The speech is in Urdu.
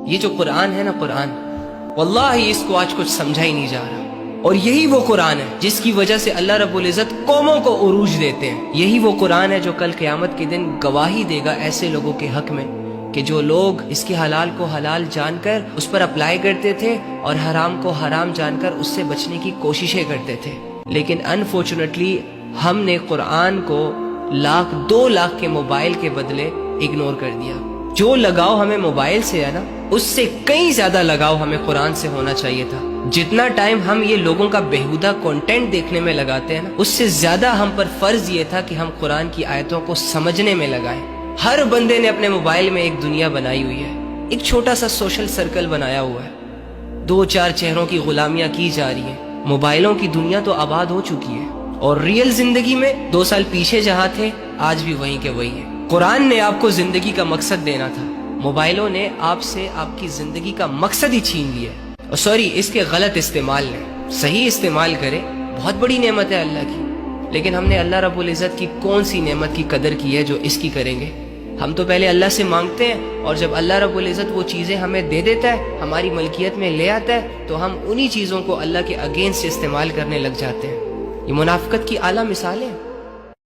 یہ جو قرآن ہے نا قرآن، واللہ اس کو آج کچھ سمجھا ہی نہیں جا رہا، اور یہی وہ قرآن ہے جس کی وجہ سے اللہ رب العزت قوموں کو عروج دیتے ہیں۔ یہی وہ قرآن ہے جو کل قیامت کے دن گواہی دے گا ایسے لوگوں کے حق میں کہ جو لوگ اس کے حلال کو حلال جان کر اس پر اپلائی کرتے تھے اور حرام کو حرام جان کر اس سے بچنے کی کوششیں کرتے تھے، لیکن انفارچونیٹلی ہم نے قرآن کو 2 لاکھ کے موبائل کے بدلے اگنور کر دیا۔ جو لگاؤ ہمیں موبائل سے ہے نا، اس سے کئی زیادہ لگاؤ ہمیں قرآن سے ہونا چاہیے تھا۔ جتنا ٹائم ہم یہ لوگوں کا بیہودہ کنٹینٹ دیکھنے میں لگاتے ہیں نا، اس سے زیادہ ہم پر فرض یہ تھا کہ ہم قرآن کی آیتوں کو سمجھنے میں لگائیں۔ ہر بندے نے اپنے موبائل میں ایک دنیا بنائی ہوئی ہے، ایک چھوٹا سا سوشل سرکل بنایا ہوا ہے، 2-4 چہروں کی غلامیاں کی جا رہی ہیں۔ موبائلوں کی دنیا تو آباد ہو چکی ہے، اور ریئل زندگی میں 2 سال پیچھے جہاں تھے آج بھی وہیں کے وہی ہیں۔ قرآن نے آپ کو زندگی کا مقصد دینا تھا، موبائلوں نے آپ سے آپ کی زندگی کا مقصد ہی چھین لیا۔ اور سوری، اس کے غلط استعمال نے، صحیح استعمال کرے، بہت بڑی نعمت ہے اللہ کی، لیکن ہم نے اللہ رب العزت کی کون سی نعمت کی قدر کی ہے جو اس کی کریں گے؟ ہم تو پہلے اللہ سے مانگتے ہیں، اور جب اللہ رب العزت وہ چیزیں ہمیں دے دیتا ہے، ہماری ملکیت میں لے آتا ہے، تو ہم انہی چیزوں کو اللہ کے اگینسٹ استعمال کرنے لگ جاتے ہیں۔ یہ منافقت کی اعلیٰ مثالیں ہیں۔